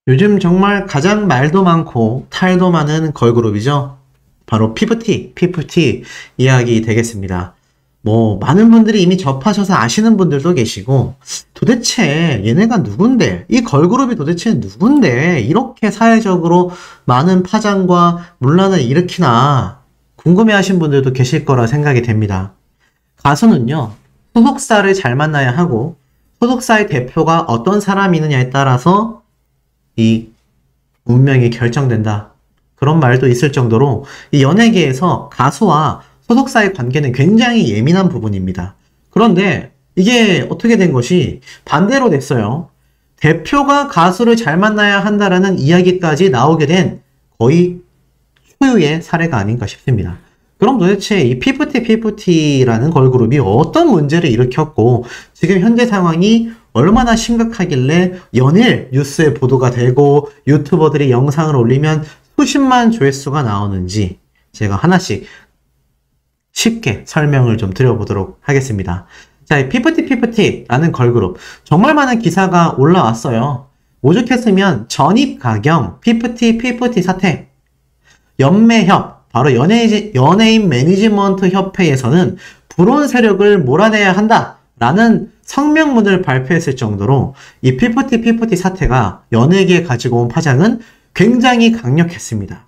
요즘 정말 가장 말도 많고 탈도 많은 걸그룹이죠. 바로 피프티 이야기 되겠습니다. 많은 분들이 이미 접하셔서 아시는 분들도 계시고, 도대체 얘네가 누군데, 이 걸그룹이 도대체 누군데, 이렇게 사회적으로 많은 파장과 논란을 일으키나, 궁금해 하신 분들도 계실 거라 생각이 됩니다. 가수는요, 소속사를 잘 만나야 하고, 소속사의 대표가 어떤 사람이 있느냐에 따라서 이 운명이 결정된다. 그런 말도 있을 정도로 이 연예계에서 가수와 소속사의 관계는 굉장히 예민한 부분입니다. 그런데 이게 어떻게 된 것이 반대로 됐어요. 대표가 가수를 잘 만나야 한다라는 이야기까지 나오게 된 거의 초유의 사례가 아닌가 싶습니다. 그럼 도대체 이 피프티라는 걸그룹이 어떤 문제를 일으켰고 지금 현재 상황이 얼마나 심각하길래 연일 뉴스에 보도가 되고 유튜버들이 영상을 올리면 수십만 조회수가 나오는지 제가 하나씩 쉽게 설명을 좀 드려보도록 하겠습니다. 자, 이 피프티라는 걸그룹 정말 많은 기사가 올라왔어요. 오죽했으면 전입가경 피프티 사태, 연매협, 바로 연예인 매니지먼트 협회에서는 불온 세력을 몰아내야 한다라는 성명문을 발표했을 정도로 이 피프티 사태가 연예계에 가지고 온 파장은 굉장히 강력했습니다.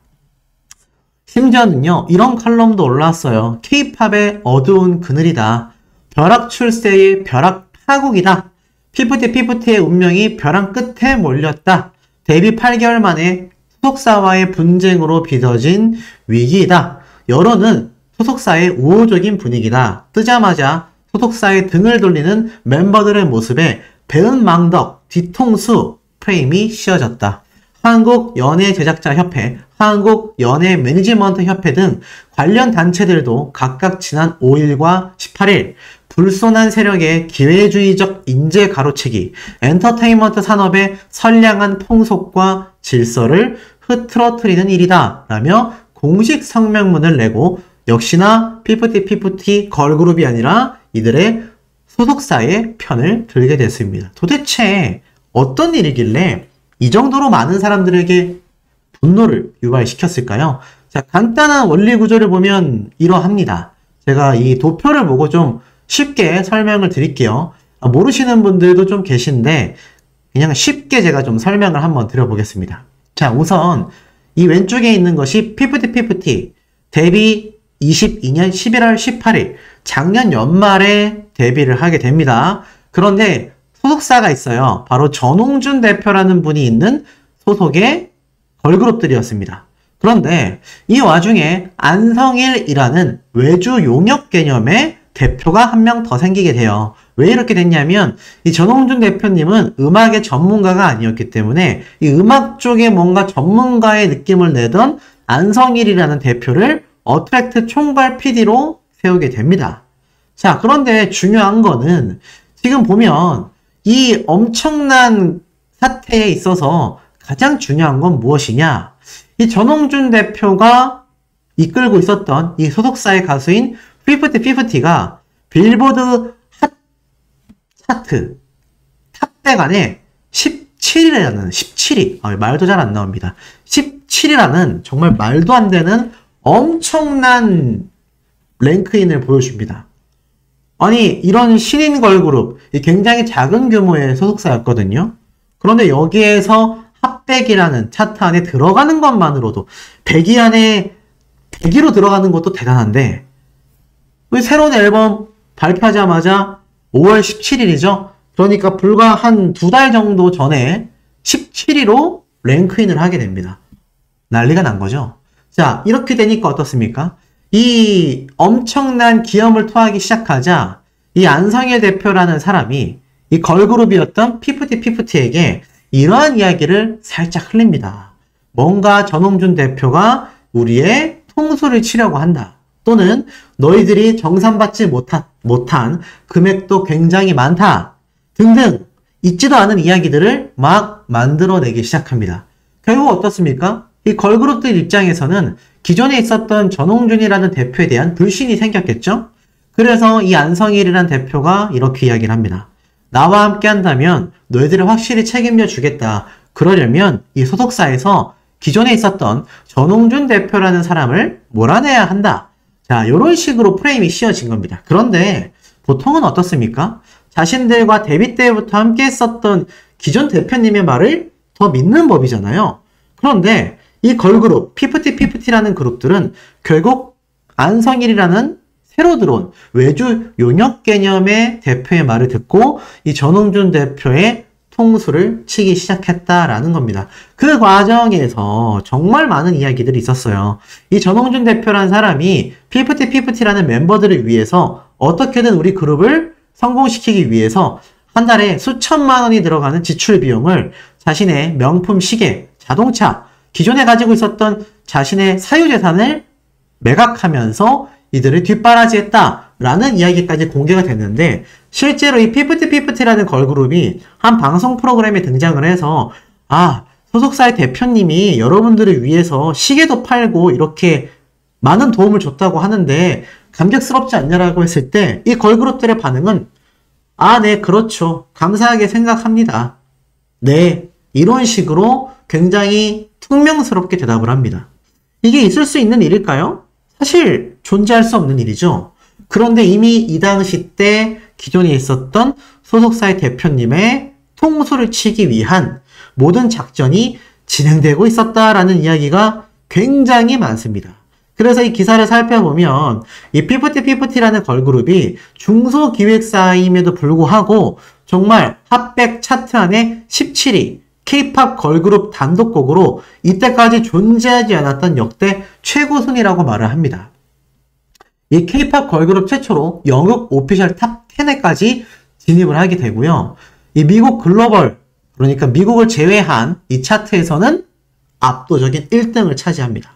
심지어는요, 이런 칼럼도 올라왔어요. K-팝의 어두운 그늘이다. 벼락 출세의 벼락 파국이다. 피프티의 운명이 벼랑 끝에 몰렸다. 데뷔 8개월 만에 소속사와의 분쟁으로 빚어진 위기이다. 여론은 소속사의 우호적인 분위기다. 뜨자마자 소속사의 등을 돌리는 멤버들의 모습에 배은망덕, 뒤통수 프레임이 씌워졌다. 한국연예제작자협회, 한국연예매니지먼트협회 등 관련 단체들도 각각 지난 5일과 18일 불손한 세력의 기회주의적 인재 가로채기, 엔터테인먼트 산업의 선량한 풍속과 질서를 흐트러뜨리는 일이다 라며 공식 성명문을 내고 역시나 피프티 걸그룹이 아니라 이들의 소속사의 편을 들게 됐습니다. 도대체 어떤 일이길래 이 정도로 많은 사람들에게 분노를 유발시켰을까요? 자, 간단한 원리 구조를 보면 이러합니다. 제가 이 도표를 보고 좀 쉽게 설명을 드릴게요. 모르시는 분들도 좀 계신데 그냥 쉽게 제가 좀 설명을 한번 드려보겠습니다. 자, 우선 이 왼쪽에 있는 것이 피프티 데뷔 22년 11월 18일 작년 연말에 데뷔를 하게 됩니다. 그런데 소속사가 있어요. 바로 전홍준 대표라는 분이 있는 소속의 걸그룹들이었습니다. 그런데 이 와중에 안성일이라는 외주 용역 개념의 대표가 한 명 더 생기게 돼요. 왜 이렇게 됐냐면 이 전홍준 대표님은 음악의 전문가가 아니었기 때문에 이 음악 쪽에 뭔가 전문가의 느낌을 내던 안성일이라는 대표를 어트랙트 총괄 PD로 세우게 됩니다. 자, 그런데 중요한 거는 지금 보면 이 엄청난 사태에 있어서 가장 중요한 건 무엇이냐? 이 전홍준 대표가 이끌고 있었던 이 소속사의 가수인 피프티가 빌보드 핫 차트 탑100 안에 17위, 말도 잘 안 나옵니다. 17위라는 정말 말도 안 되는 엄청난 랭크인을 보여줍니다. 아니, 이런 신인 걸그룹, 굉장히 작은 규모의 소속사였거든요. 그런데 여기에서 핫100이라는 차트 안에 들어가는 것만으로도 100위 안에 100위로 들어가는 것도 대단한데 새로운 앨범 발표하자마자 5월 17일이죠. 그러니까 불과 한 2달 정도 전에 17위로 랭크인을 하게 됩니다. 난리가 난 거죠. 자, 이렇게 되니까 어떻습니까? 이 엄청난 기염을 토하기 시작하자 이 안성일 대표라는 사람이 이 걸그룹이었던 피프티에게 이러한 이야기를 살짝 흘립니다. 뭔가 전홍준 대표가 우리의 통수를 치려고 한다. 또는 너희들이 정산받지 못한 금액도 굉장히 많다. 등등 있지도 않은 이야기들을 막 만들어내기 시작합니다. 결국 어떻습니까? 이 걸그룹들 입장에서는 기존에 있었던 전홍준이라는 대표에 대한 불신이 생겼겠죠? 그래서 이 안성일이라는 대표가 이렇게 이야기를 합니다. 나와 함께 한다면 너희들을 확실히 책임져 주겠다. 그러려면 이 소속사에서 기존에 있었던 전홍준 대표라는 사람을 몰아내야 한다. 자, 이런 식으로 프레임이 씌워진 겁니다. 그런데 보통은 어떻습니까? 자신들과 데뷔 때부터 함께 했었던 기존 대표님의 말을 더 믿는 법이잖아요. 그런데 이 걸그룹, 피프티피프티라는 그룹들은 결국 안성일이라는 새로 들어온 외주 용역 개념의 대표의 말을 듣고 이 전홍준 대표의 통수를 치기 시작했다라는 겁니다. 그 과정에서 정말 많은 이야기들이 있었어요. 이 전홍준 대표라는 사람이 피프티피프티라는 멤버들을 위해서 어떻게든 우리 그룹을 성공시키기 위해서 한 달에 수천만 원이 들어가는 지출 비용을 자신의 명품 시계, 자동차, 기존에 가지고 있었던 자신의 사유재산을 매각하면서 이들을 뒷바라지했다라는 이야기까지 공개가 됐는데 실제로 이 피프티피프티라는 걸그룹이 한 방송 프로그램에 등장을 해서 소속사의 대표님이 여러분들을 위해서 시계도 팔고 이렇게 많은 도움을 줬다고 하는데 감격스럽지 않냐라고 했을 때 이 걸그룹들의 반응은 네, 그렇죠. 감사하게 생각합니다. 네, 이런 식으로 굉장히 퉁명스럽게 대답을 합니다. 이게 있을 수 있는 일일까요? 사실 존재할 수 없는 일이죠. 그런데 이미 이 당시 때 기존에 있었던 소속사의 대표님의 통수를 치기 위한 모든 작전이 진행되고 있었다라는 이야기가 굉장히 많습니다. 그래서 이 기사를 살펴보면 이 피프티피프티라는 걸그룹이 중소기획사임에도 불구하고 정말 핫백 차트 안에 17위 K-팝 걸그룹 단독곡으로 이때까지 존재하지 않았던 역대 최고 순위라고 말을 합니다. 이 K-팝 걸그룹 최초로 영국 오피셜 탑 10에까지 진입을 하게 되고요. 이 미국 글로벌, 그러니까 미국을 제외한 이 차트에서는 압도적인 1등을 차지합니다.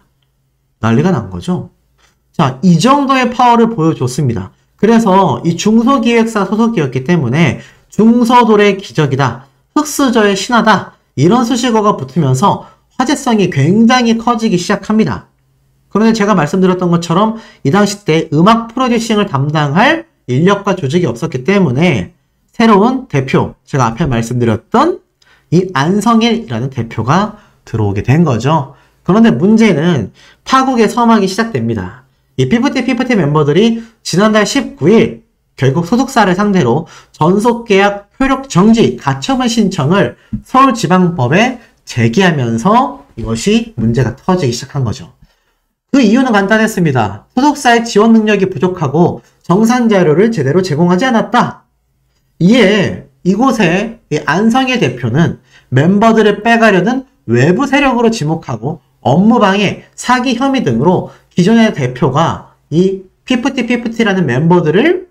난리가 난 거죠. 자, 이 정도의 파워를 보여줬습니다. 그래서 이 중소기획사 소속이었기 때문에 중서돌의 기적이다, 흑수저의 신화다, 이런 수식어가 붙으면서 화제성이 굉장히 커지기 시작합니다. 그런데 제가 말씀드렸던 것처럼 이 당시 때 음악 프로듀싱을 담당할 인력과 조직이 없었기 때문에 새로운 대표, 제가 앞에 말씀드렸던 이 안성일이라는 대표가 들어오게 된 거죠. 그런데 문제는 파국의 서막이 시작됩니다. 이 피프티 멤버들이 지난달 19일 결국 소속사를 상대로 전속계약 효력 정지 가처분 신청을 서울지방법에 제기하면서 이것이 문제가 터지기 시작한 거죠. 그 이유는 간단했습니다. 소속사의 지원 능력이 부족하고 정산 자료를 제대로 제공하지 않았다. 이에 이곳에 안성일 대표는 멤버들을 빼가려는 외부 세력으로 지목하고 업무방해, 사기 혐의 등으로 기존의 대표가 이 피프티피프티라는 멤버들을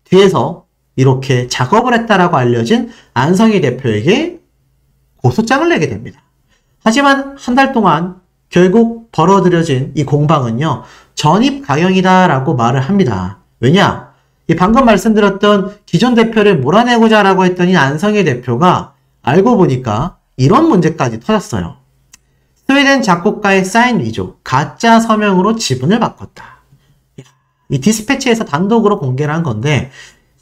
뒤에서 이렇게 작업을 했다라고 알려진 안성일 대표에게 고소장을 내게 됩니다. 하지만 한 달 동안 결국 벌어들여진 이 공방은요, 전입가경이다라고 말을 합니다. 왜냐? 이 방금 말씀드렸던 기존 대표를 몰아내고자 라고 했더니 안성일 대표가 알고 보니까 이런 문제까지 터졌어요. 스웨덴 작곡가의 사인 위조, 가짜 서명으로 지분을 바꿨다. 이 디스패치에서 단독으로 공개를 한 건데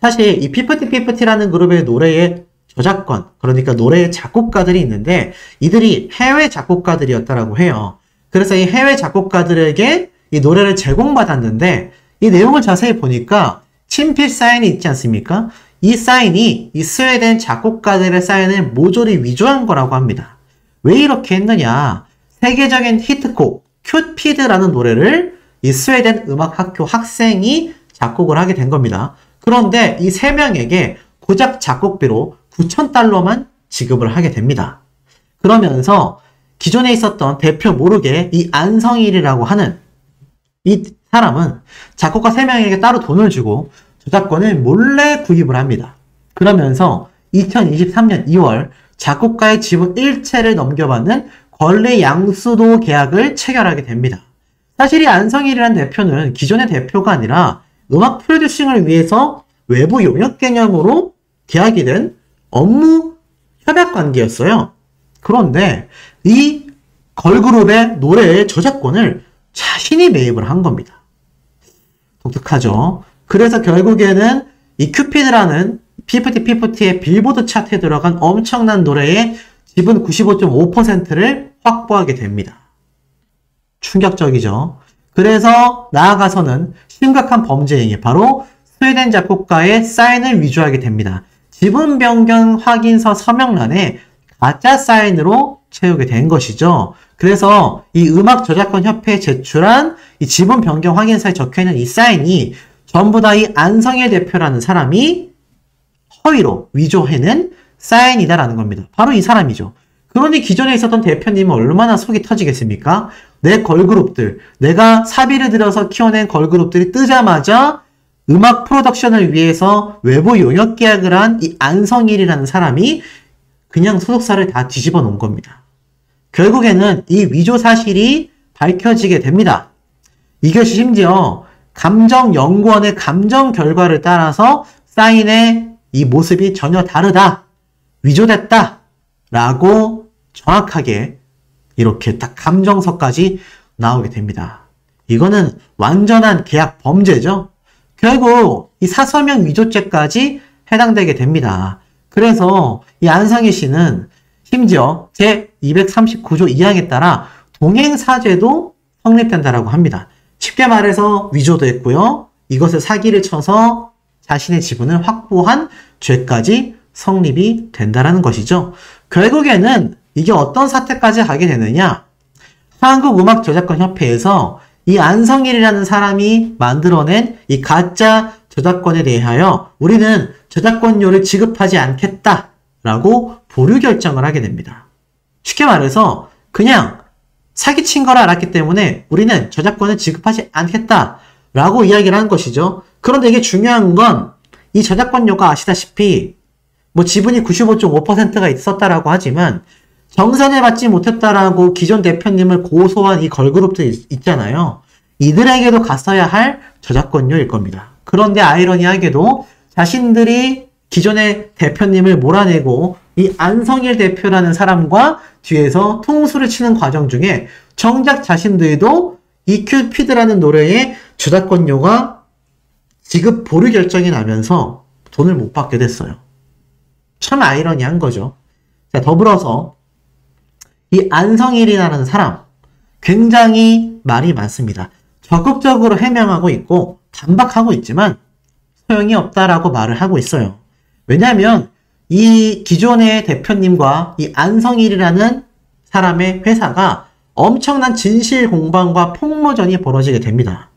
사실 이 피프티피프티라는 그룹의 노래의 저작권, 그러니까 노래의 작곡가들이 있는데 이들이 해외 작곡가들이었다라고 해요. 그래서 이 해외 작곡가들에게 이 노래를 제공받았는데 이 내용을 자세히 보니까 친필 사인이 있지 않습니까? 이 사인이 이 스웨덴 작곡가들의 사인을 모조리 위조한 거라고 합니다. 왜 이렇게 했느냐? 세계적인 히트곡 큐피드라는 노래를 이 스웨덴 음악학교 학생이 작곡을 하게 된 겁니다. 그런데 이 세 명에게 고작 작곡비로 $9,000만 지급을 하게 됩니다. 그러면서 기존에 있었던 대표 모르게 이 안성일이라고 하는 이 사람은 작곡가 3명에게 따로 돈을 주고 저작권을 몰래 구입을 합니다. 그러면서 2023년 2월 작곡가의 지분 일체를 넘겨받는 권리 양수도 계약을 체결하게 됩니다. 사실 이 안성일이라는 대표는 기존의 대표가 아니라 음악 프로듀싱을 위해서 외부 용역 개념으로 계약이 된 업무 협약 관계였어요. 그런데 이 걸그룹의 노래의 저작권을 자신이 매입을 한 겁니다. 독특하죠. 그래서 결국에는 이 큐피드라는 피프티의 빌보드 차트에 들어간 엄청난 노래의 지분 95.5%를 확보하게 됩니다. 충격적이죠. 그래서 나아가서는 심각한 범죄 행위, 바로 스웨덴 작곡가의 사인을 위조하게 됩니다. 지분 변경 확인서 서명란에 가짜 사인으로 채우게 된 것이죠. 그래서 이 음악 저작권 협회에 제출한 이 지분 변경 확인서에 적혀있는 이 사인이 전부 다 이 안성일 대표라는 사람이 허위로 위조해낸 사인이다라는 겁니다. 바로 이 사람이죠. 그러니 기존에 있었던 대표님은 얼마나 속이 터지겠습니까? 내 걸그룹들, 내가 사비를 들여서 키워낸 걸그룹들이 뜨자마자 음악 프로덕션을 위해서 외부 용역 계약을 한 이 안성일이라는 사람이 그냥 소속사를 다 뒤집어 놓은 겁니다. 결국에는 이 위조 사실이 밝혀지게 됩니다. 이것이 심지어 감정연구원의 감정 결과를 따라서 사인의 이 모습이 전혀 다르다, 위조됐다 라고 정확하게 이렇게 딱 감정서까지 나오게 됩니다. 이거는 완전한 계약 범죄죠. 결국 이 사서명 위조죄까지 해당되게 됩니다. 그래서 이 안성일 씨는 심지어 제239조 2항에 따라 동행사죄도 성립된다라고 합니다. 쉽게 말해서 위조도 했고요. 이것을 사기를 쳐서 자신의 지분을 확보한 죄까지 성립이 된다라는 것이죠. 결국에는 이게 어떤 사태까지 가게 되느냐? 한국음악저작권협회에서 이 안성일이라는 사람이 만들어낸 이 가짜 저작권에 대하여 우리는 저작권료를 지급하지 않겠다라고 보류 결정을 하게 됩니다. 쉽게 말해서 그냥 사기친 걸 알았기 때문에 우리는 저작권을 지급하지 않겠다라고 이야기를 한 것이죠. 그런데 이게 중요한 건 이 저작권료가 아시다시피 뭐 지분이 95.5%가 있었다라고 하지만 정산을 받지 못했다라고 기존 대표님을 고소한 이 걸그룹들 있잖아요. 이들에게도 갔어야 할 저작권료일 겁니다. 그런데 아이러니하게도 자신들이 기존의 대표님을 몰아내고 이 안성일 대표라는 사람과 뒤에서 통수를 치는 과정 중에 정작 자신들도 이 큐피드라는 노래의 저작권료가 지급 보류 결정이 나면서 돈을 못 받게 됐어요. 참 아이러니한 거죠. 자, 더불어서 이 안성일이라는 사람 굉장히 말이 많습니다. 적극적으로 해명하고 있고 반박하고 있지만 소용이 없다라고 말을 하고 있어요. 왜냐하면 이 기존의 대표님과 이 안성일이라는 사람의 회사가 엄청난 진실 공방과 폭로전이 벌어지게 됩니다.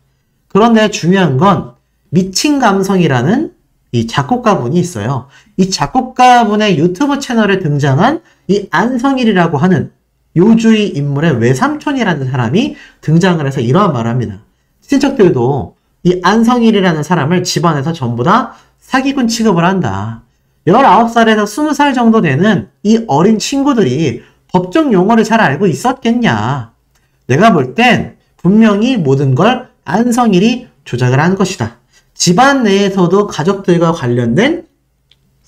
그런데 중요한 건 미친 감성이라는 이 작곡가분이 있어요. 이 작곡가분의 유튜브 채널에 등장한 이 안성일이라고 하는 요주의 인물의 외삼촌이라는 사람이 등장을 해서 이러한 말을 합니다. 친척들도 이 안성일이라는 사람을 집안에서 전부 다 사기꾼 취급을 한다. 19살에서 20살 정도 되는 이 어린 친구들이 법정 용어를 잘 알고 있었겠냐. 내가 볼 땐 분명히 모든 걸 안성일이 조작을 한 것이다. 집안 내에서도 가족들과 관련된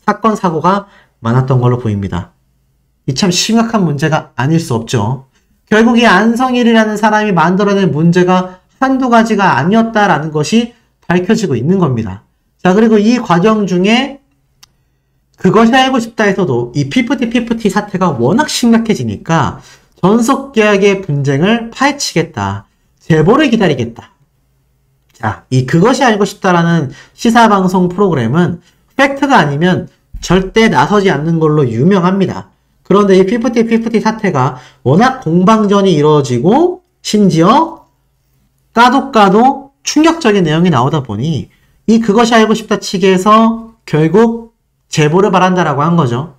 사건, 사고가 많았던 걸로 보입니다. 이 참 심각한 문제가 아닐 수 없죠. 결국 이 안성일이라는 사람이 만들어낸 문제가 한두 가지가 아니었다라는 것이 밝혀지고 있는 겁니다. 자, 그리고 이 과정 중에 그것이 알고 싶다에서도 이 피프티 사태가 워낙 심각해지니까 전속계약의 분쟁을 파헤치겠다. 제보를 기다리겠다. 자, 이 그것이 알고 싶다라는 시사방송 프로그램은 팩트가 아니면 절대 나서지 않는 걸로 유명합니다. 그런데 이 피프티 사태가 워낙 공방전이 이루어지고 심지어 까도 충격적인 내용이 나오다 보니 이 그것이 알고 싶다 측에서 결국 제보를 바란다라고 한 거죠.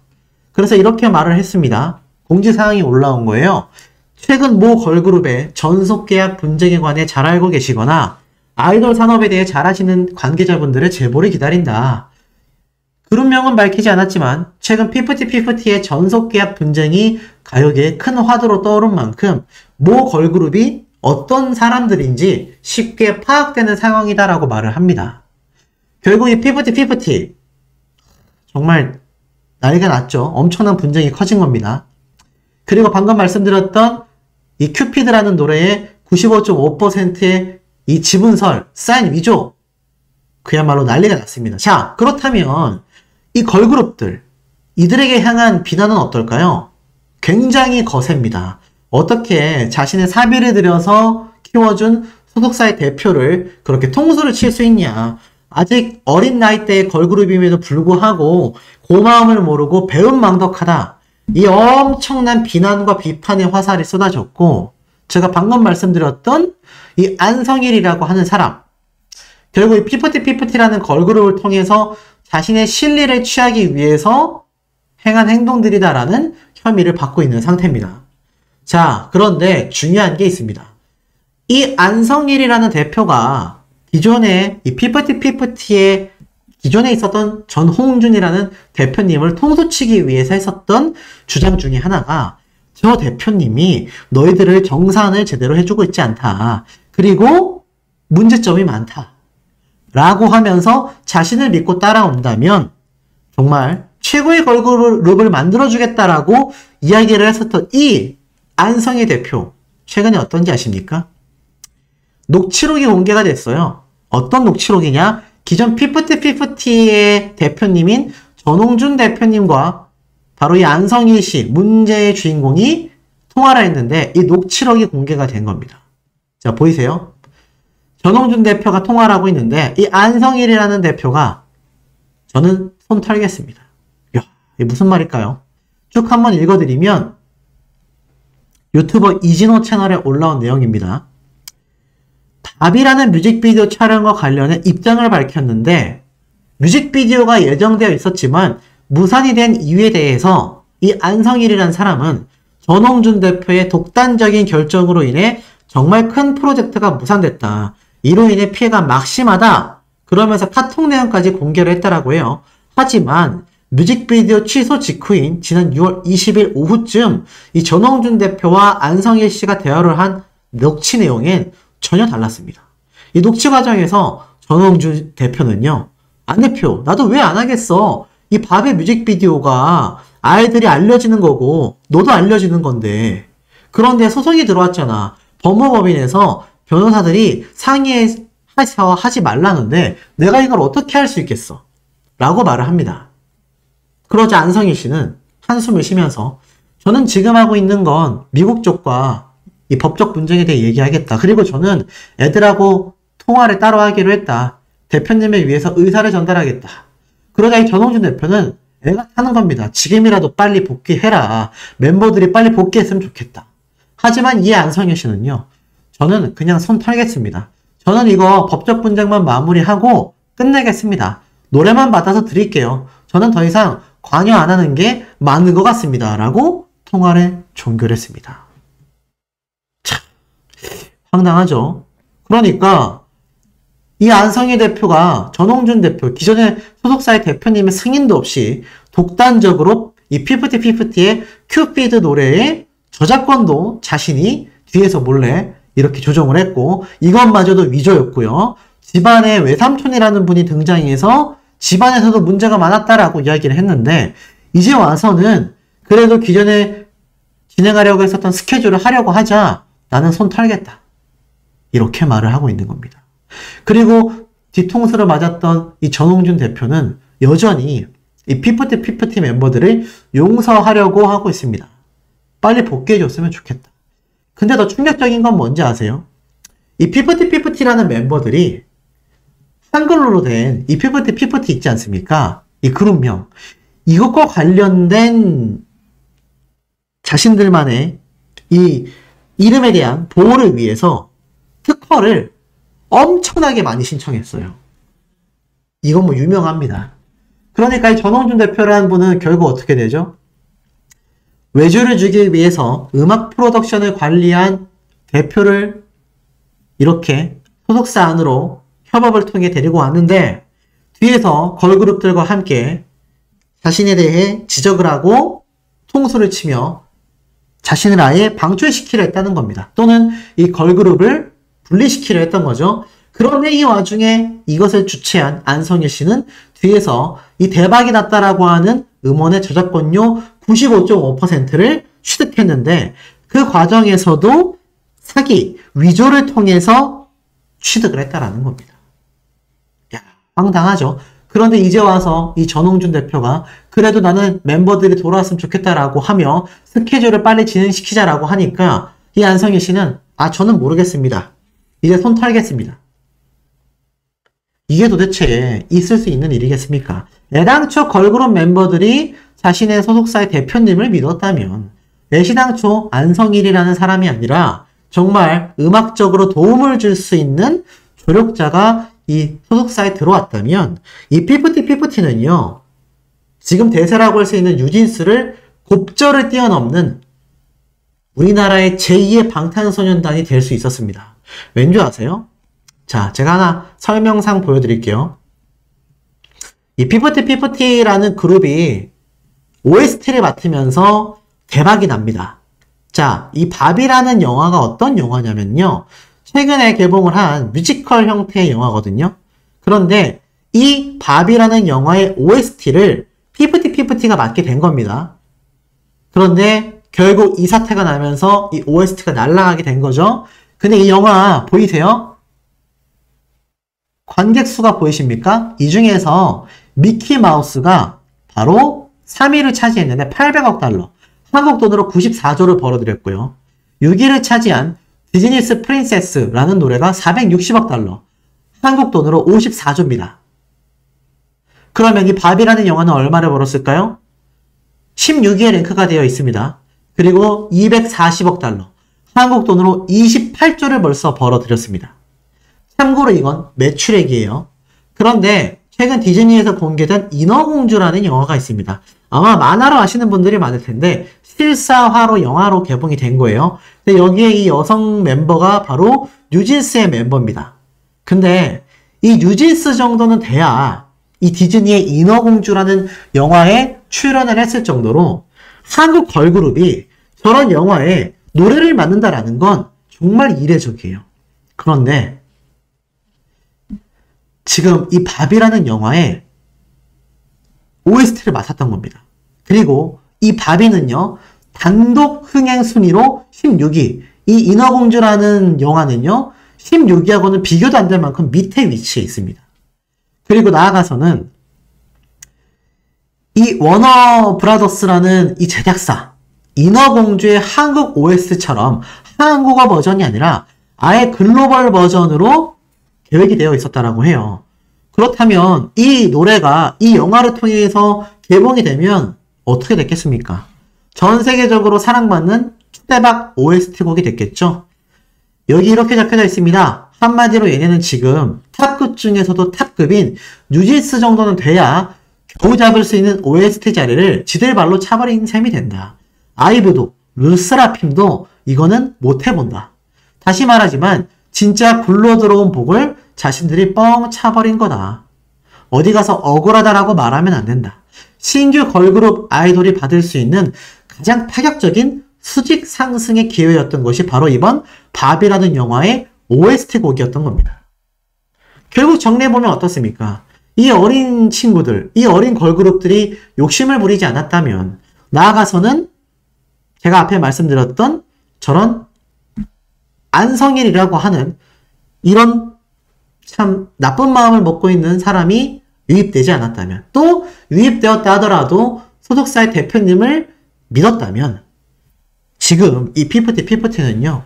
그래서 이렇게 말을 했습니다. 공지사항이 올라온 거예요. 최근 모 걸그룹의 전속계약 분쟁에 관해 잘 알고 계시거나 아이돌 산업에 대해 잘 아시는 관계자분들의 제보를 기다린다. 그룹명은 밝히지 않았지만 최근 피프티의 전속계약 분쟁이 가요계에 큰 화두로 떠오른 만큼 모 걸그룹이 어떤 사람들인지 쉽게 파악되는 상황이다라고 말을 합니다. 결국 이 피프티 정말 난리가 났죠. 엄청난 분쟁이 커진 겁니다. 그리고 방금 말씀드렸던 이 큐피드라는 노래의 95.5%의 이 지분설, 사인 위조, 그야말로 난리가 났습니다. 자, 그렇다면 이 걸그룹들, 이들에게 향한 비난은 어떨까요? 굉장히 거셉니다. 어떻게 자신의 사비를 들여서 키워준 소속사의 대표를 그렇게 통수를 칠 수 있냐. 아직 어린 나이대의 걸그룹임에도 불구하고 고마움을 모르고 배은망덕하다. 이 엄청난 비난과 비판의 화살이 쏟아졌고, 제가 방금 말씀드렸던 이 안성일이라고 하는 사람, 결국 이 피프티피프티라는 걸그룹을 통해서 자신의 실리를 취하기 위해서 행한 행동들이다라는 혐의를 받고 있는 상태입니다. 자, 그런데 중요한 게 있습니다. 이 안성일이라는 대표가 기존에 이 피프티피프티의 기존에 있었던 전홍준이라는 대표님을 통수치기 위해서 했었던 주장 중에 하나가, 저 대표님이 너희들을 정산을 제대로 해주고 있지 않다. 그리고 문제점이 많다. 라고 하면서 자신을 믿고 따라온다면 정말 최고의 걸그룹을 만들어주겠다라고 이야기를 했었던 이 안성일 대표, 최근에 어떤지 아십니까? 녹취록이 공개가 됐어요. 어떤 녹취록이냐? 기존 피프티피프티의 대표님인 전홍준 대표님과 바로 이 안성일 씨, 문제의 주인공이 통화를 했는데 이 녹취록이 공개가 된 겁니다. 자, 보이세요? 전홍준 대표가 통화를 하고 있는데 이 안성일이라는 대표가 저는 손 털겠습니다. 이야, 이게 무슨 말일까요? 쭉 한번 읽어드리면 유튜버 이진호 채널에 올라온 내용입니다. 답이라는 뮤직비디오 촬영과 관련해 입장을 밝혔는데 뮤직비디오가 예정되어 있었지만 무산이 된 이유에 대해서 이 안성일이라는 사람은 전홍준 대표의 독단적인 결정으로 인해 정말 큰 프로젝트가 무산됐다. 이로 인해 피해가 막심하다. 그러면서 카톡 내용까지 공개를 했다라고 해요. 하지만 뮤직비디오 취소 직후인 지난 6월 20일 오후쯤 이 전홍준 대표와 안성일 씨가 대화를 한 녹취 내용엔 전혀 달랐습니다. 이 녹취 과정에서 전홍준 대표는요, 안 대표, 나도 왜 안 하겠어? 이 밥의 뮤직비디오가 아이들이 알려지는 거고 너도 알려지는 건데, 그런데 소송이 들어왔잖아. 법무법인에서 변호사들이 상의해서 하지 말라는데 내가 이걸 어떻게 할 수 있겠어? 라고 말을 합니다. 그러자 안성일 씨는 한숨을 쉬면서 저는 지금 하고 있는 건 미국 쪽과 이 법적 분쟁에 대해 얘기하겠다. 그리고 저는 애들하고 통화를 따로 하기로 했다. 대표님을 위해서 의사를 전달하겠다. 그러자 이 전홍준 대표는 애가 타는 겁니다. 지금이라도 빨리 복귀해라. 멤버들이 빨리 복귀했으면 좋겠다. 하지만 이 안성일 씨는요, 저는 그냥 손 털겠습니다. 저는 이거 법적 분쟁만 마무리하고 끝내겠습니다. 노래만 받아서 드릴게요. 저는 더 이상 관여 안 하는 게 맞는 것 같습니다. 라고 통화를 종결했습니다. 참, 황당하죠? 그러니까 이 안성일 대표가 전홍준 대표, 기존의 소속사의 대표님의 승인도 없이 독단적으로 이 피프티피프티의 큐피드 노래의 저작권도 자신이 뒤에서 몰래 이렇게 조정을 했고, 이것마저도 위조였고요. 집안에 외삼촌이라는 분이 등장해서 집안에서도 문제가 많았다라고 이야기를 했는데, 이제 와서는 그래도 기존에 진행하려고 했었던 스케줄을 하려고 하자 나는 손 털겠다. 이렇게 말을 하고 있는 겁니다. 그리고 뒤통수를 맞았던 이 전홍준 대표는 여전히 이 피프티 멤버들을 용서하려고 하고 있습니다. 빨리 복귀해줬으면 좋겠다. 근데 더 충격적인 건 뭔지 아세요? 이 피프티라는 멤버들이 한글로 된 이 피프티 있지 않습니까? 이 그룹명. 이것과 관련된 자신들만의 이 이름에 대한 보호를 위해서 특허를 엄청나게 많이 신청했어요. 이건 뭐 유명합니다. 그러니까 이 전홍준 대표라는 분은 결국 어떻게 되죠? 외주를 주기 위해서 음악 프로덕션을 관리한 대표를 이렇게 소속사 안으로 협업을 통해 데리고 왔는데, 뒤에서 걸그룹들과 함께 자신에 대해 지적을 하고 통수를 치며 자신을 아예 방출시키려 했다는 겁니다. 또는 이 걸그룹을 분리시키려 했던 거죠. 그런데 이 와중에 이것을 주최한 안성일 씨는 뒤에서 이 대박이 났다라고 하는 음원의 저작권료 95.5%를 취득했는데, 그 과정에서도 사기, 위조를 통해서 취득을 했다라는 겁니다. 야, 황당하죠. 그런데 이제 와서 이 전홍준 대표가 그래도 나는 멤버들이 돌아왔으면 좋겠다라고 하며 스케줄을 빨리 진행시키자라고 하니까 이 안성희 씨는 저는 모르겠습니다. 이제 손 털겠습니다. 이게 도대체 있을 수 있는 일이겠습니까? 애당초 걸그룹 멤버들이 자신의 소속사의 대표님을 믿었다면 애시당초 안성일이라는 사람이 아니라 정말 음악적으로 도움을 줄 수 있는 조력자가 이 소속사에 들어왔다면 이 피프티는요 지금 대세라고 할 수 있는 뉴진스를 곱절을 뛰어넘는 우리나라의 제2의 방탄소년단이 될 수 있었습니다. 왠지 아세요? 자, 제가 하나 설명상 보여드릴게요. 이 피프티라는 그룹이 OST를 맡으면서 대박이 납니다. 자, 이 밥이라는 영화가 어떤 영화냐면요. 최근에 개봉을 한 뮤지컬 형태의 영화거든요. 그런데 이 밥이라는 영화의 OST를 피프티가 맡게 된 겁니다. 그런데 결국 이 사태가 나면서 이 OST가 날아가게 된 거죠. 근데 이 영화 보이세요? 관객 수가 보이십니까? 이 중에서 미키마우스가 바로 3위를 차지했는데 800억 달러, 한국 돈으로 94조를 벌어들였고요. 6위를 차지한 디즈니스 프린세스라는 노래가 460억 달러, 한국 돈으로 54조입니다. 그러면 이 밥이라는 영화는 얼마를 벌었을까요? 16위에 랭크가 되어 있습니다. 그리고 240억 달러, 한국 돈으로 28조를 벌써 벌어들였습니다. 참고로 이건 매출액이에요. 그런데 최근 디즈니에서 공개된 인어공주라는 영화가 있습니다. 아마 만화로 아시는 분들이 많을 텐데 실사화로 영화로 개봉이 된 거예요. 근데 여기에 이 여성 멤버가 바로 뉴진스의 멤버입니다. 근데 이 뉴진스 정도는 돼야 이 디즈니의 인어공주라는 영화에 출연을 했을 정도로 한국 걸그룹이 저런 영화에 노래를 맡는다라는 건 정말 이례적이에요. 그런데 지금 이 밥이라는 영화에 OST를 맡았던 겁니다. 그리고 이 밥이는요, 단독 흥행 순위로 16위, 이 인어공주라는 영화는요, 16위하고는 비교도 안 될 만큼 밑에 위치해 있습니다. 그리고 나아가서는 이 워너 브라더스라는 이 제작사, 인어공주의 한국 OST처럼 한국어 버전이 아니라 아예 글로벌 버전으로 계획이 되어 있었다라고 해요. 그렇다면 이 노래가 이 영화를 통해서 개봉이 되면 어떻게 됐겠습니까? 전 세계적으로 사랑받는 초대박 OST 곡이 됐겠죠? 여기 이렇게 적혀져 있습니다. 한마디로 얘네는 지금 탑급 중에서도 탑급인 뉴진스 정도는 돼야 겨우 잡을 수 있는 OST 자리를 지들 발로 차버린 셈이 된다. 아이브도 르스라핌도 이거는 못해본다. 다시 말하지만 진짜 굴러들어온 복을 자신들이 뻥 차버린 거다. 어디 가서 억울하다라고 말하면 안 된다. 신규 걸그룹 아이돌이 받을 수 있는 가장 파격적인 수직 상승의 기회였던 것이 바로 이번 밥이라는 영화의 OST 곡이었던 겁니다. 결국 정리해보면 어떻습니까? 이 어린 친구들, 이 어린 걸그룹들이 욕심을 부리지 않았다면 나아가서는 제가 앞에 말씀드렸던 저런 안성일이라고 하는 이런 참 나쁜 마음을 먹고 있는 사람이 유입되지 않았다면, 또 유입되었다 하더라도 소속사의 대표님을 믿었다면 지금 이 피프티는요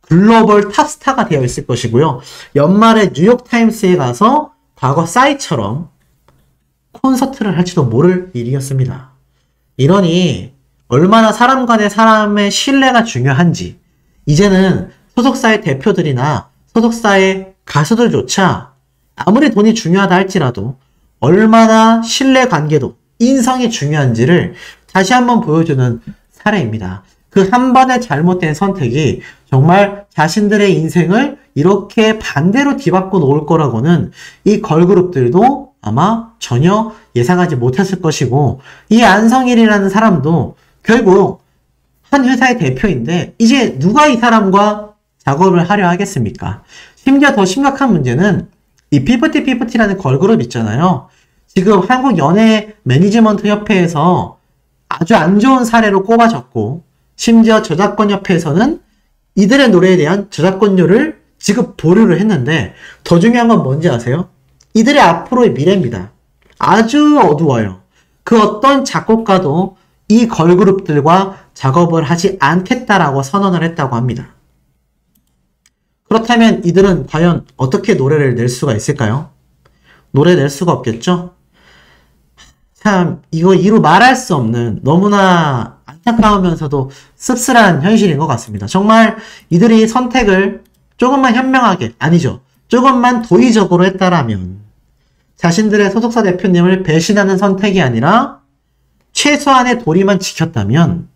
글로벌 탑스타가 되어 있을 것이고요. 연말에 뉴욕타임스에 가서 과거 싸이처럼 콘서트를 할지도 모를 일이었습니다. 이러니 얼마나 사람 간의 사람의 신뢰가 중요한지 이제는 소속사의 대표들이나 소속사의 가수들조차 아무리 돈이 중요하다 할지라도 얼마나 신뢰관계도 인성이 중요한지를 다시 한번 보여주는 사례입니다. 그 한 번의 잘못된 선택이 정말 자신들의 인생을 이렇게 반대로 뒤바꿔 놓을 거라고는 이 걸그룹들도 아마 전혀 예상하지 못했을 것이고, 이 안성일이라는 사람도 결국 한 회사의 대표인데 이제 누가 이 사람과 작업을 하려 하겠습니까? 심지어 더 심각한 문제는 이 피프티라는 걸그룹 있잖아요. 지금 한국 연예 매니지먼트 협회에서 아주 안 좋은 사례로 꼽아졌고, 심지어 저작권 협회에서는 이들의 노래에 대한 저작권료를 지급 보류를 했는데, 더 중요한 건 뭔지 아세요? 이들의 앞으로의 미래입니다. 아주 어두워요. 그 어떤 작곡가도 이 걸그룹들과 작업을 하지 않겠다라고 선언을 했다고 합니다. 그렇다면 이들은 과연 어떻게 노래를 낼 수가 있을까요? 노래 낼 수가 없겠죠? 참 이거 이루 말할 수 없는 너무나 안타까우면서도 씁쓸한 현실인 것 같습니다. 정말 이들이 선택을 조금만 현명하게, 아니죠, 조금만 도의적으로 했다라면, 자신들의 소속사 대표님을 배신하는 선택이 아니라 최소한의 도리만 지켰다면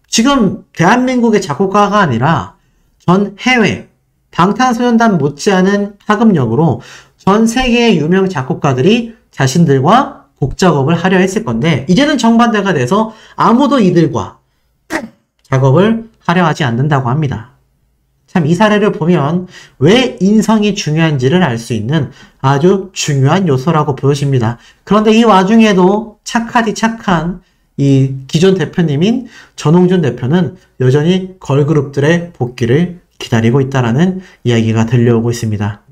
지금 대한민국의 작곡가가 아니라 전 해외 방탄소년단 못지않은 파급력으로 전 세계의 유명 작곡가들이 자신들과 곡 작업을 하려 했을 건데, 이제는 정반대가 돼서 아무도 이들과 작업을 하려 하지 않는다고 합니다. 참 이 사례를 보면 왜 인성이 중요한지를 알 수 있는 아주 중요한 요소라고 보여집니다. 그런데 이 와중에도 착하디 착한 이 기존 대표님인 전홍준 대표는 여전히 걸그룹들의 복귀를 기다리고 있다라는 이야기가 들려오고 있습니다.